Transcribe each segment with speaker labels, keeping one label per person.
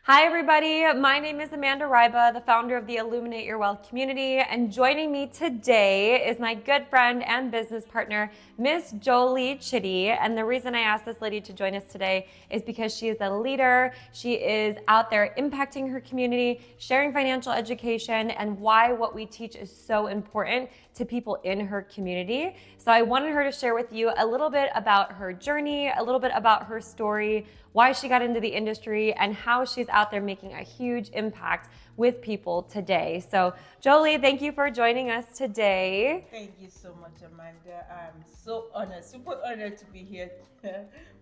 Speaker 1: Hi, everybody. My name is Amanda Ryba, the founder of the Illuminate Your Wealth community. And joining me today is my good friend and business partner, Miss Jolie Chidi. And the reason I asked this lady to join us today is because she is a leader. She is out there impacting her community, sharing financial education, and why what we teach is so important to people in her community. So I wanted her to share with you a little bit about her journey, a little bit about her story, why she got into the industry, and how she's out there making a huge impact with people today. So Jolie, thank you for joining us today.
Speaker 2: Thank you so much, Amanda. I'm so honored, super honored to be here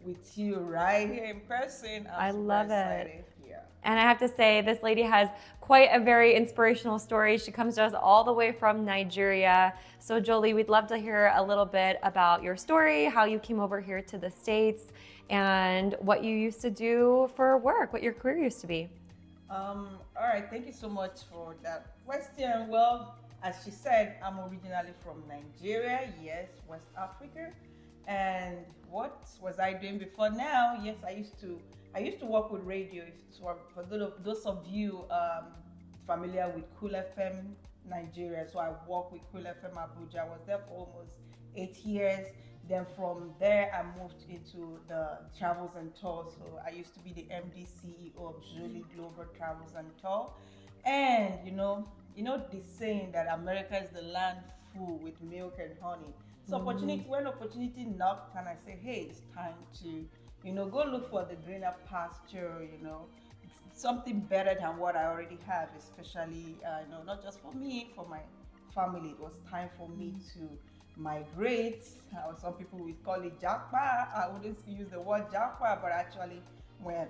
Speaker 2: with you right here in person. I'm
Speaker 1: I
Speaker 2: super
Speaker 1: love it.
Speaker 2: excited. Yeah.
Speaker 1: And I have to say, this lady has quite a very inspirational story. She comes to us all the way from Nigeria. So Jolie, we'd love to hear a little bit about your story, how you came over here to the States, and what you used to do for work, what your career used to be.
Speaker 2: All right. Thank you so much for that question. Well, as she said, I'm originally from Nigeria. Yes, West Africa. And what was I doing before now? Yes, I used to work with radio. So for those of you familiar with Cool FM Nigeria, so I worked with Cool FM Abuja. I was there for almost 8 years. Then from there, I moved into the travels and tours. So I used to be the MD CEO of Jolie Global Travels and Tour. And the saying that America is the land full with milk and honey. So when opportunity knocked, and I say, hey, it's time to, go look for the greener pasture. Something better than what I already have, especially, not just for me, for my family. It was time for me to migrate. Some people would call it jackpot. I wouldn't use the word jackpot, but actually, when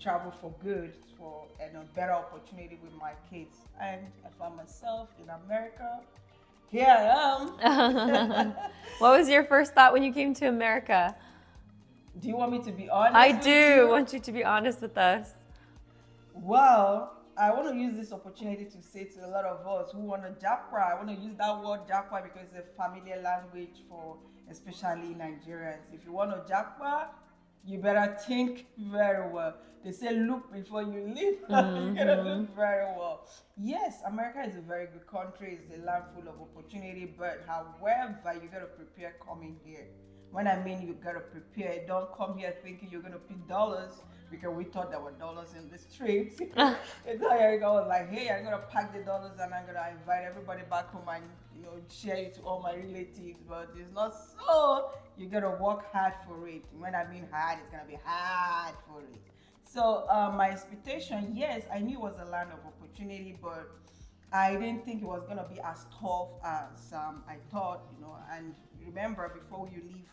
Speaker 2: travel for good, for better opportunity with my kids, and I found myself in America. Here I am.
Speaker 1: What was your first thought when you came to America?
Speaker 2: Do you want me to be
Speaker 1: I
Speaker 2: honest with
Speaker 1: do
Speaker 2: you?
Speaker 1: want you to be honest with us.
Speaker 2: Well, I want to use this opportunity to say to a lot of us who want to jackpot. I want to use that word jackpot because it's a familiar language for especially Nigerians. If you want to jackpot, you better think very well. They say look before you leave. You gotta look very well. Yes, America is a very good country. It's a land full of opportunity, but however, you gotta prepare coming here. When I mean you gotta prepare, don't come here thinking you're gonna pick dollars because we thought there were dollars in the streets. It's like I was like, hey, I'm gonna pack the dollars and I'm gonna invite everybody back home and share it to all my relatives. But it's not so. You gotta work hard for it. When I mean hard, it's gonna be hard for it. So my expectation, yes, I knew it was a land of opportunity, but I didn't think it was gonna be as tough as I thought. And remember, before you leave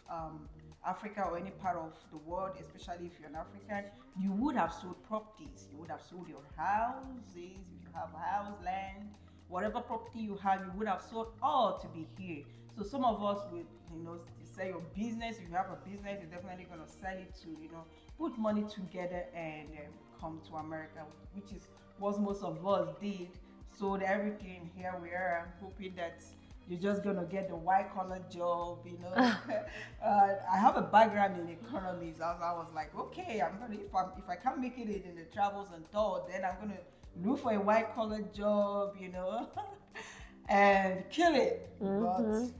Speaker 2: Africa or any part of the world, especially if you're an African, you would have sold properties. You would have sold your houses, if you have house, land, whatever property you have, you would have sold all to be here. So some of us would, sell your business. If you have a business, you're definitely gonna sell it to, put money together and come to America, which is what most of us did. Sold everything. Here we are, hoping that you're just gonna get the white collar job. I have a background in economics. I was like, okay, if I can't make it in the travels and tour, then I'm gonna look for a white collar job, and kill it. But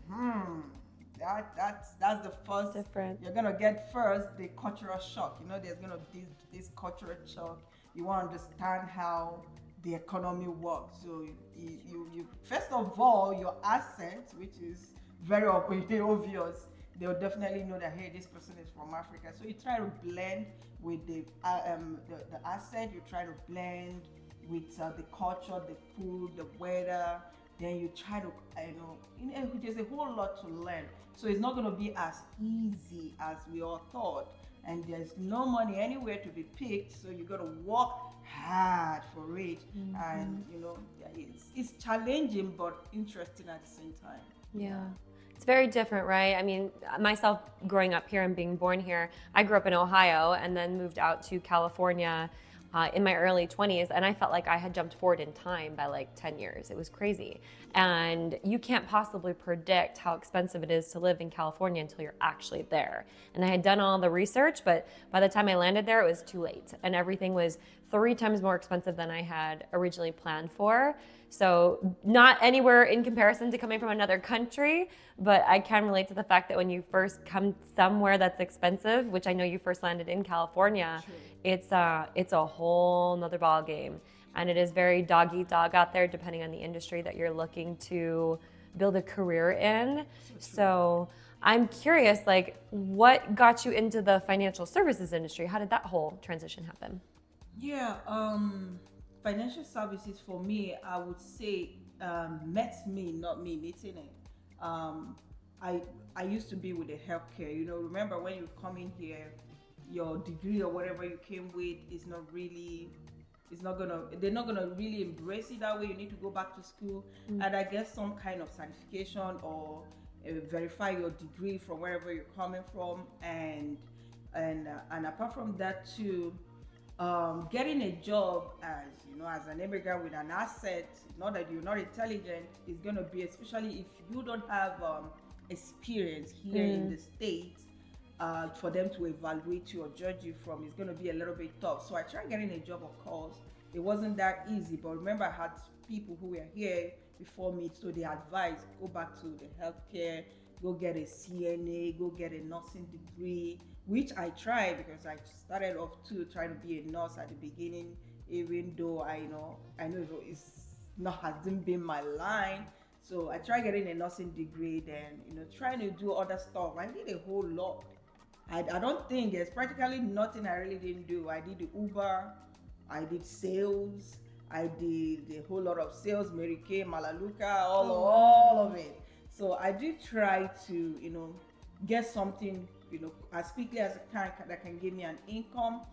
Speaker 2: that's the first.
Speaker 1: Different.
Speaker 2: You're gonna get first the cultural shock. There's gonna be this cultural shock. You want to understand how the economy works. So you first of all your accent, which is very obvious. They'll definitely know that, hey, this person is from Africa. So you try to blend with the accent. You try to blend with the culture, the food, the weather. Then you try to there's a whole lot to learn. So it's not going to be as easy as we all thought. And there's no money anywhere to be picked, so you got to work hard for it. And it's challenging but interesting at the same time.
Speaker 1: Yeah. It's very different, right? I mean, myself growing up here and being born here, I grew up in Ohio and then moved out to California in my early 20s, and I felt like I had jumped forward in time by like 10 years. It was crazy. And you can't possibly predict how expensive it is to live in California until you're actually there. And I had done all the research, but by the time I landed there, it was too late. And everything was 3 times more expensive than I had originally planned for. So not anywhere in comparison to coming from another country, but I can relate to the fact that when you first come somewhere that's expensive, which I know you first landed in California,
Speaker 2: True.
Speaker 1: it's a whole nother ball game. And it is very dog eat dog out there, depending on the industry that you're looking to build a career in. So I'm curious, like, what got you into the financial services industry? How did that whole transition happen?
Speaker 2: Yeah, financial services for me, I would say, met me, not me meeting it. Um, I I used to be with the healthcare. Remember when you come in here, your degree or whatever you came with is not really, they're not gonna really embrace it that way. You need to go back to school and I guess some kind of certification or verify your degree from wherever you're coming from, and apart from that too, getting a job as an immigrant with an asset, not that you're not intelligent, is going to be, especially if you don't have experience here in the States, for them to evaluate you or judge you from, is going to be a little bit tough. So I tried getting a job, of course. It wasn't that easy, but remember, I had people who were here before me, so they advised go back to the healthcare, go get a CNA, go get a nursing degree, which I tried because I started off too trying to be a nurse at the beginning, even though I know it's not hasn't been my line. So I tried getting a nursing degree, then trying to do other stuff. I did a whole lot. I don't think there's practically nothing I really didn't do. I did the Uber, I did sales, I did a whole lot of sales, Mary Kay, Malaluka, all of it. So I did try to, get something, as quickly as I can that can give me an income.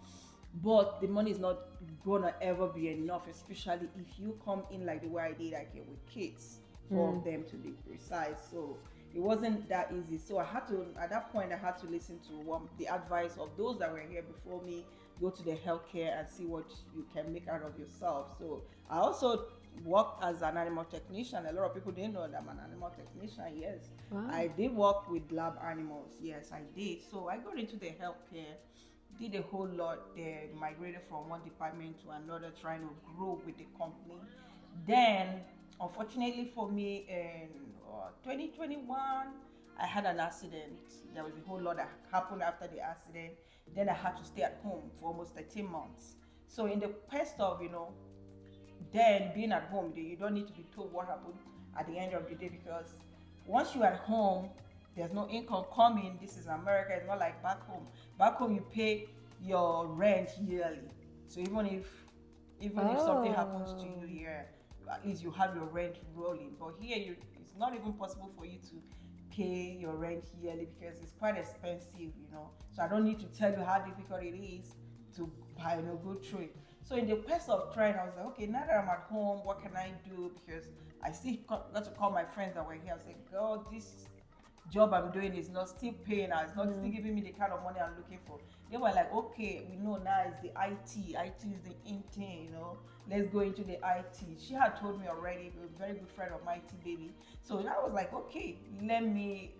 Speaker 2: But the money is not gonna ever be enough, especially if you come in like the way I did, I came with kids, four of them to be precise. So it wasn't that easy. So I had to, at that point, I had to listen to the advice of those that were here before me, go to the healthcare and see what you can make out of yourself. So I also worked as an animal technician. A lot of people didn't know that I'm an animal technician. Yes,
Speaker 1: Wow.
Speaker 2: I did work with lab animals. Yes, I did. So I got into the healthcare, did a whole lot there, migrated from one department to another, trying to grow with the company. Then, unfortunately for me, in 2021, I had an accident. There was a whole lot that happened after the accident. Then I had to stay at home for almost 13 months. So in the quest of, then being at home, you don't need to be told what happened at the end of the day, because once you're at home, there's no income coming. This is America. It's not like back home. Back home, you pay your rent yearly. So even if something happens to you here, at least you have your rent rolling. But here, it's not even possible for you to pay your rent yearly because it's quite expensive. So I don't need to tell you how difficult it is to go through it. So in the quest of trying, I was like, okay, now that I'm at home, what can I do? Because I still got to call my friends that were here. I was like, girl, this job I'm doing is not still paying us, not still giving me the kind of money I'm looking for. They were like, okay, we know now it's the IT. IT is the in thing, let's go into the IT. She had told me already, a very good friend of my IT baby. So I was like, okay, let me,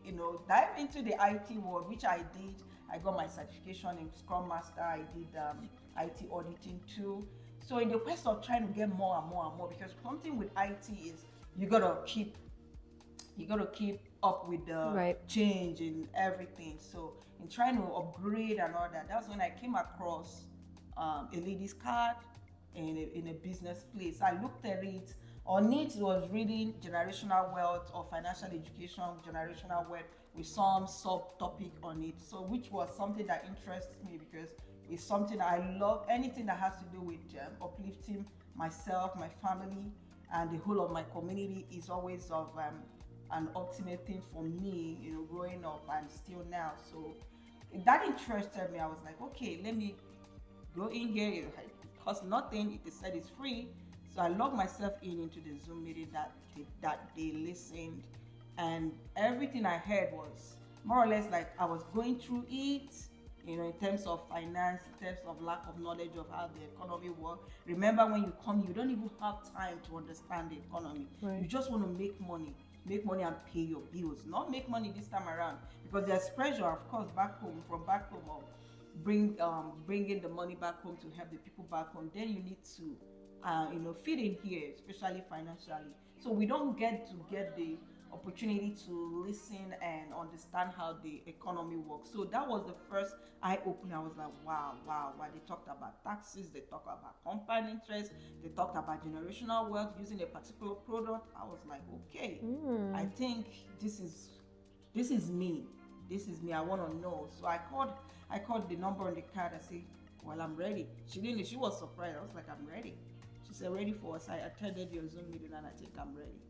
Speaker 2: dive into the IT world, which I did. I got my certification in Scrum Master. I did IT auditing too. So in the quest of trying to get more and more and more, because something with IT is you gotta keep up with the change in everything. So in trying to upgrade and all that, that's when I came across a lady's card in a business place. I looked at it. On it was reading generational wealth or financial education, generational wealth, with some subtopic on it. So which was something that interests me because it's something I love. Anything that has to do with uplifting myself, my family, and the whole of my community is always of an ultimate thing for me, growing up and still now. So that interested me. I was like, okay, let me go in here. It costs nothing. It said it's free. So I logged myself into the Zoom meeting that they listened, and everything I heard was more or less like I was going through it. in terms of finance, in terms of lack of knowledge of how the economy works. Remember, when you come, you don't even have time to understand the economy.
Speaker 1: Right.
Speaker 2: You just want to make money and pay your bills, not make money this time around, because there's pressure, of course, back home, or bringing the money back home to help the people back home. Then you need to fit in here, especially financially. So we don't get the opportunity to listen and understand how the economy works. So that was the first eye opener. I was like, wow. They talked about taxes, they talked about compound interest, they talked about generational wealth using a particular product. I was like, okay, I think this is me. I want to know. So I called the number on the card. I said, well, I'm ready. She was surprised. I was like, I'm ready. She said, ready for us. I attended your Zoom meeting and I think I'm ready.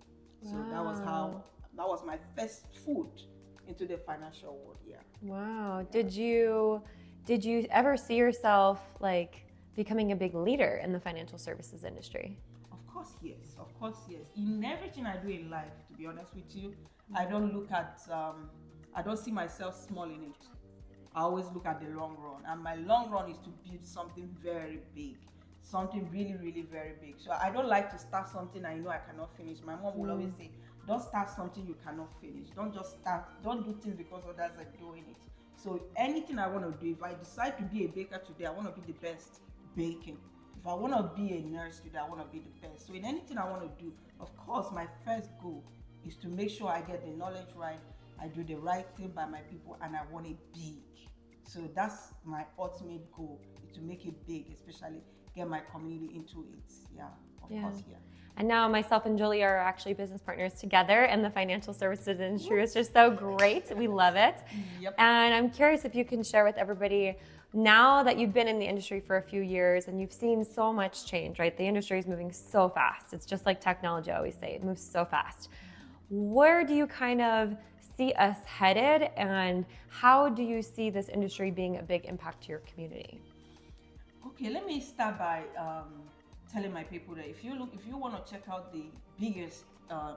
Speaker 2: Wow. So that was my first foot into the financial world. Yeah.
Speaker 1: Wow. Did you ever see yourself like becoming a big leader in the financial services industry?
Speaker 2: Of course, yes. In everything I do in life, to be honest with you, I don't look at I don't see myself small in it. I always look at the long run, and my long run is to build something very big, something really, really very big. So I don't like to start something I know I cannot finish. My mom will always say, don't start something you cannot finish. Don't just start. Don't do things because others are doing it. So anything I want to do, if I decide to be a baker today, I want to be the best baking. If I want to be a nurse today, I want to be the best. So in anything I want to do, of course, my first goal is to make sure I get the knowledge right, I do the right thing by my people, and I want it big. So that's my ultimate goal, is to make it big, especially get my community into it. Yeah, of course, yeah.
Speaker 1: And now myself and Jolie are actually business partners together in the financial services industry, which is so great. We love it.
Speaker 2: Yep.
Speaker 1: And I'm curious if you can share with everybody, now that you've been in the industry for a few years and you've seen so much change, right? The industry is moving so fast. It's just like technology, I always say, it moves so fast. Where do you kind of see us headed, and how do you see this industry being a big impact to your community?
Speaker 2: Okay, let me start by telling my people that if you want to check out the biggest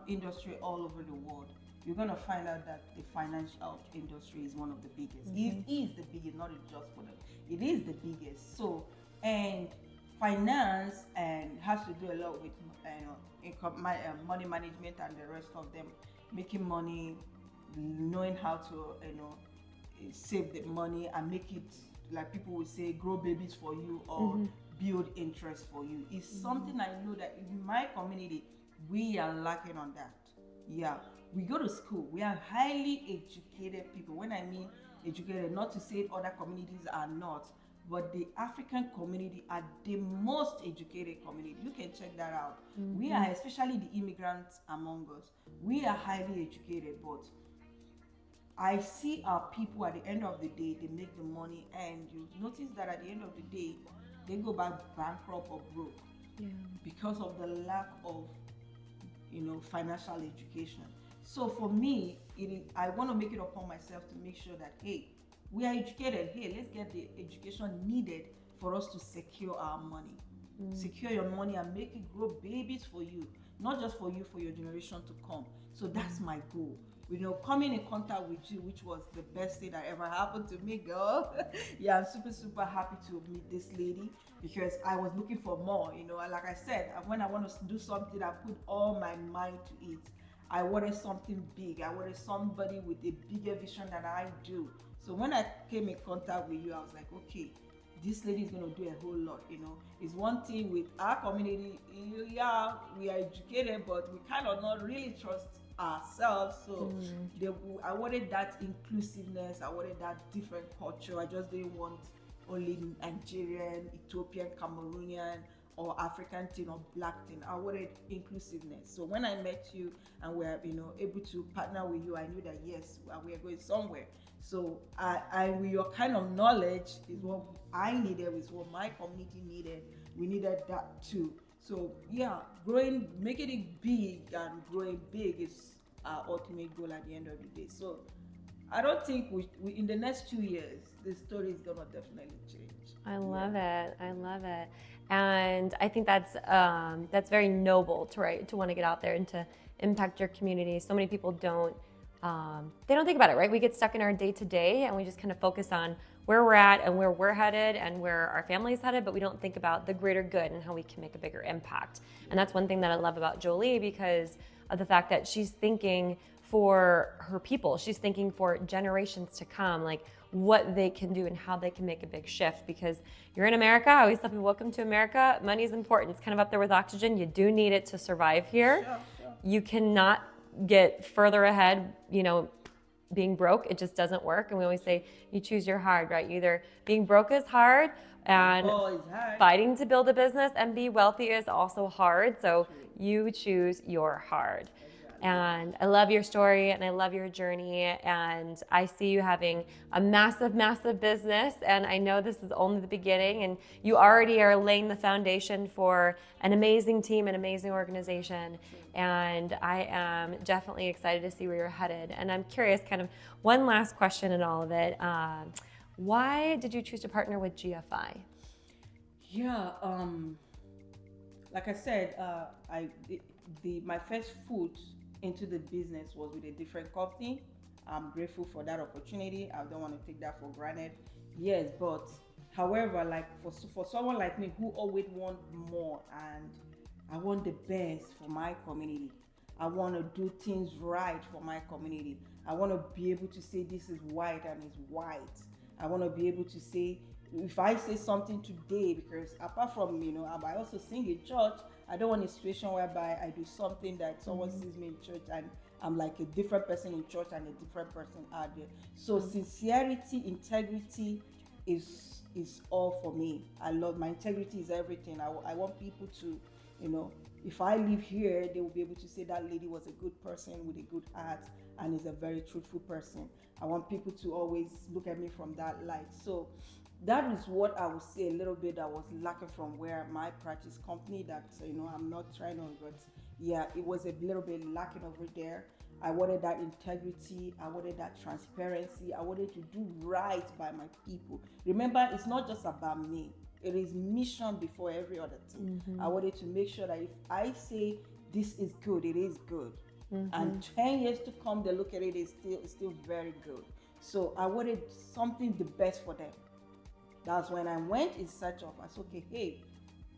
Speaker 2: industry all over the world, you're going to find out that the financial industry is one of the biggest. It is the biggest, not just for them. It is the biggest. So, and finance has to do a lot with money management and the rest of them, making money, knowing how to save the money and make it, like people would say, grow babies for you or build interest for you. It's something I know that in my community we are lacking on that. Yeah, we go to school, we are highly educated people. When I mean educated, not to say other communities are not, but the African community are the most educated community. You can check that out. We are, especially the immigrants among us, we are highly educated, but I see our people at the end of the day, they make the money, and you notice that at the end of the day, they go back bankrupt or broke because of the lack of financial education. So for me, I want to make it upon myself to make sure that, hey, we are educated. Hey, let's get the education needed for us to secure our money. Secure your money and make it grow babies for you, not just for you, for your generation to come. So that's my goal. Coming in contact with you, which was the best thing that ever happened to me, girl. Yeah, I'm super, super happy to meet this lady, because I was looking for more. Like I said, when I want to do something, I put all my mind to it. I wanted something big. I wanted somebody with a bigger vision than I do. So when I came in contact with you, I was like, okay, this lady is going to do a whole lot. It's one thing with our community. Yeah, we are educated, but we kind of not really trust ourselves. So I wanted that inclusiveness. I wanted that different culture. I just didn't want only Nigerian, Ethiopian, Cameroonian, or African thing or black thing. I wanted inclusiveness. So when I met you and we are able to partner with you, I knew that yes, we are going somewhere. So I with your kind of knowledge is what I needed, is what my community needed. We needed that too. So yeah, making it big and growing big is our ultimate goal at the end of the day. So I don't think we in the next 2 years, the story is gonna definitely change.
Speaker 1: I love it. And I think that's very noble to want to get out there and to impact your community. So many people don't think about it, right? We get stuck in our day to day and we just kind of focus on where we're at and where we're headed and where our family's headed, but we don't think about the greater good and how we can make a bigger impact. And that's one thing that I love about Jolie, because of the fact that she's thinking for her people. She's thinking for generations to come, like what they can do and how they can make a big shift. Because you're in America, I always tell people, welcome to America. Money is important. It's kind of up there with oxygen. You do need it to survive here.
Speaker 2: Sure.
Speaker 1: You cannot get further ahead, being broke. It just doesn't work. And we always say, you choose your hard, right? Either being broke is hard, and fighting to build a business and be wealthy is also hard. So you choose your hard. And I love your story and I love your journey, and I see you having a massive, massive business, and I know this is only the beginning, and you already are laying the foundation for an amazing team, an amazing organization, and I am definitely excited to see where you're headed. And I'm curious, kind of one last question in all of it, why did you choose to partner with GFI?
Speaker 2: Yeah, like I said, my first foot into the business was with a different company. I'm grateful for that opportunity. I don't want to take that for granted. Yes, but however, like for someone like me who always want more, and I want the best for my community. I want to do things right for my community. I want to be able to say this is white and it's white. I want to be able to say, if I say something today, because apart from, I also sing in church, I don't want a situation whereby I do something that someone sees me in church and I'm like a different person in church and a different person out there. So sincerity, integrity is all for me. I love my integrity is everything. I want people to, if I live here, they will be able to say that lady was a good person with a good heart and is a very truthful person. I want people to always look at me from that light. So that is what I would say a little bit that was lacking from where my practice company that, I'm not trying on, but yeah, it was a little bit lacking over there. I wanted that integrity. I wanted that transparency. I wanted to do right by my people. Remember, it's not just about me. It is mission before every other thing. I wanted to make sure that if I say this is good, it is good. And 10 years to come, they look at it, it's still very good. So I wanted something the best for them. That's when I went in search of, I said, okay, hey,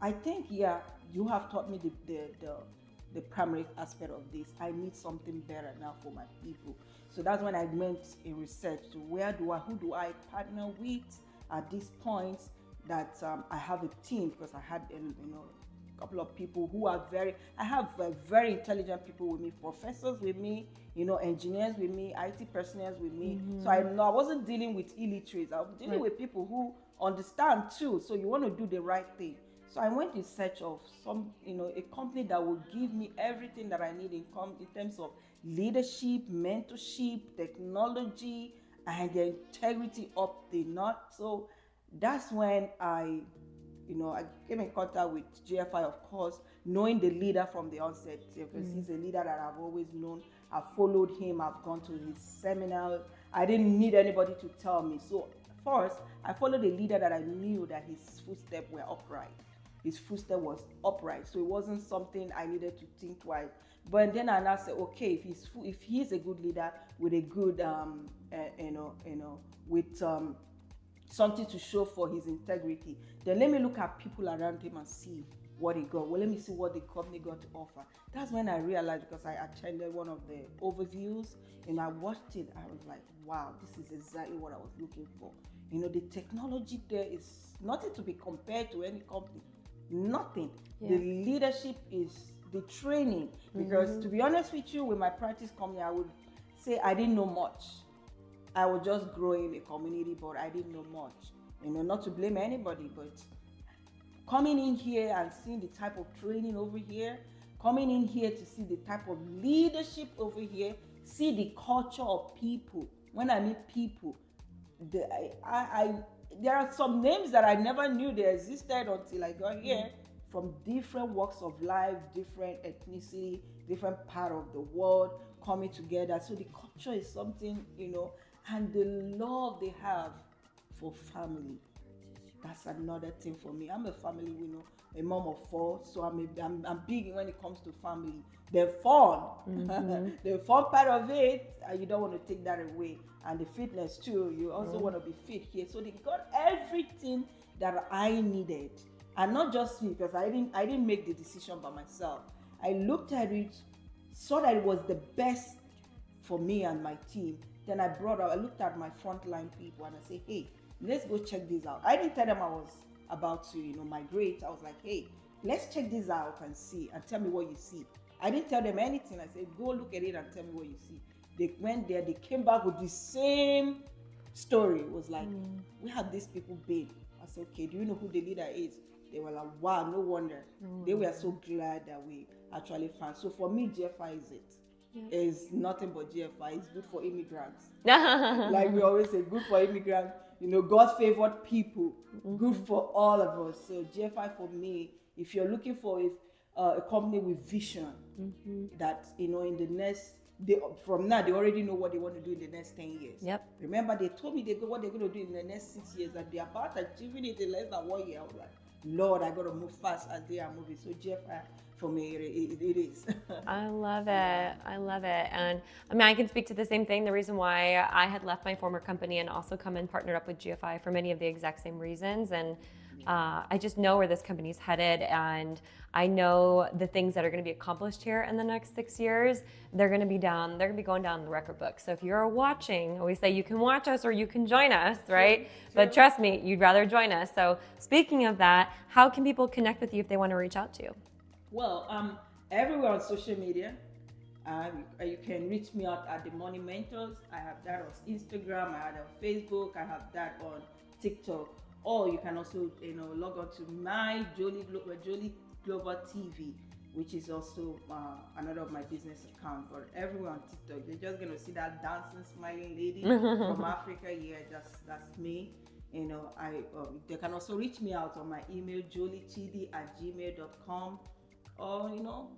Speaker 2: I think, you have taught me the primary aspect of this. I need something better now for my people. So that's when I went in research to who do I partner with at this point that I have a team, because I had, a couple of people who are I have very intelligent people with me, professors with me, engineers with me, IT personnel with me. So I wasn't dealing with illiterates. I was dealing with people who understand too. So you want to do the right thing. So I went in search of some, a company that will give me everything that I need in terms of leadership, mentorship, technology, and the integrity up the nut. So that's when I came in contact with GFI, of course, knowing the leader from the onset, because he's a leader that I've always known. I've followed him. I've gone to his seminar. I didn't need anybody to tell me. So first, I followed a leader that I knew that his footsteps were upright. His footstep was upright, so it wasn't something I needed to think twice. But then I now said, okay, if he's a good leader with a good, with something to show for his integrity, then let me look at people around him and see what he got. Well, let me see what the company got to offer. That's when I realized, because I attended one of the overviews and I watched it. I was like, wow, this is exactly what I was looking for. The technology there is nothing to be compared to any company. Nothing. The leadership is the training. Because to be honest with you, with my practice company, I would say I didn't know much. I was just growing a community, but I didn't know much. Not to blame anybody, but coming in here and seeing the type of training over here, coming in here to see the type of leadership over here, see the culture of people. When I meet people, there are some names that I never knew they existed until I got here, from different walks of life, different ethnicity, different part of the world coming together. So the culture is something, and the love they have for family. That's another thing for me. I'm a family, a mom of 4, so I'm big when it comes to family. The fun, the fun part of it, you don't want to take that away, and the fitness too. You also want to be fit here. So they got everything that I needed, and not just me, because I didn't make the decision by myself. I looked at it, saw that it was the best for me and my team. Then I looked at my frontline people and I said, hey, let's go check this out. I didn't tell them I was about to, migrate. I was like, hey, let's check this out and see, and tell me what you see. I didn't tell them anything. I said, go look at it and tell me what you see. They went there, they came back with the same story. It was like, we have these people, babe. I said, okay, do you know who the leader is? They were like, wow, no wonder. They were so glad that we actually found. So for me, GFI is it. Is nothing but GFI. It's good for immigrants. Like we always say, good for immigrants. God favored people. Good for all of us. So GFI for me, if you're looking for a company with vision, that in the next, from now they already know what they want to do in the next 10 years.
Speaker 1: Yep.
Speaker 2: Remember, they told me what they're going to do in the next 6 years, that they're about achieving it in less than 1 year. I was like, Lord, I got to move fast as they are moving. So GFI, for me, it is.
Speaker 1: I love it. I love it. And I mean, I can speak to the same thing. The reason why I had left my former company and also come and partnered up with GFI for many of the exact same reasons. And I just know where this company's headed, and I know the things that are going to be accomplished here in the next 6 years. They're going to be going down in the record book. So if you're watching, I always say you can watch us or you can join us, right? Sure. But trust me, you'd rather join us. So speaking of that, how can people connect with you if they want to reach out to you?
Speaker 2: Well, everywhere on social media. You can reach me out at the Money Mentors. I have that on Instagram. I have that on Facebook. I have that on TikTok. Or you can also, log on to my Jolie Global TV, which is also another of my business account. But everywhere on TikTok, you're just gonna see that dancing, smiling lady from Africa. Yeah, that's me. They can also reach me out on my email, joliechidi@gmail.com. Or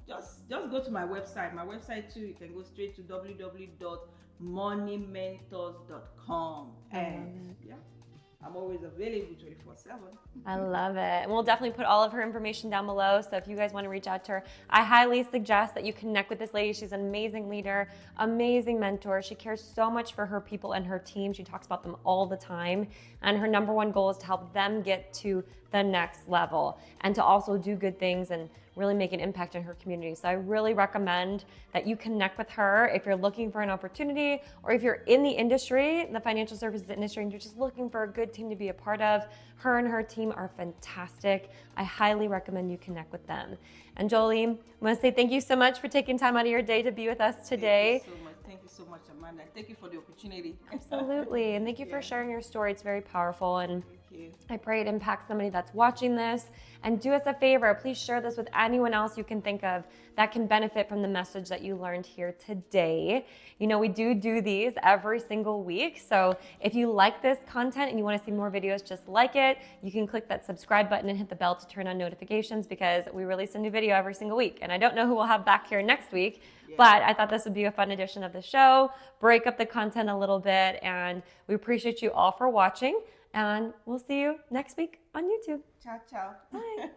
Speaker 2: just go to my website. My website too. You can go straight to www.moneymentors.com. And yeah, I'm always available 24/7.
Speaker 1: I love it. And we'll definitely put all of her information down below. So if you guys want to reach out to her, I highly suggest that you connect with this lady. She's an amazing leader, amazing mentor. She cares so much for her people and her team. She talks about them all the time. And her number one goal is to help them get to the next level and to also do good things and really make an impact in her community. So I really recommend that you connect with her if you're looking for an opportunity, or if you're in the industry, the financial services industry, and you're just looking for a good team to be a part of. Her and her team are fantastic. I highly recommend you connect with them. And Jolie, I want to say thank you so much for taking time out of your day to be with us today.
Speaker 2: Thank you so much, Amanda. Thank you for the opportunity.
Speaker 1: Absolutely. And thank you for sharing your story. It's very powerful. And I pray it impacts somebody that's watching this. And do us a favor, please share this with anyone else you can think of that can benefit from the message that you learned here today. We do these every single week. So if you like this content and you want to see more videos just like it, you can click that subscribe button and hit the bell to turn on notifications, because we release a new video every single week. And I don't know who we'll have back here next week, but I thought this would be a fun edition of the show, break up the content a little bit. And we appreciate you all for watching. And we'll see you next week on YouTube.
Speaker 2: Ciao, ciao.
Speaker 1: Bye.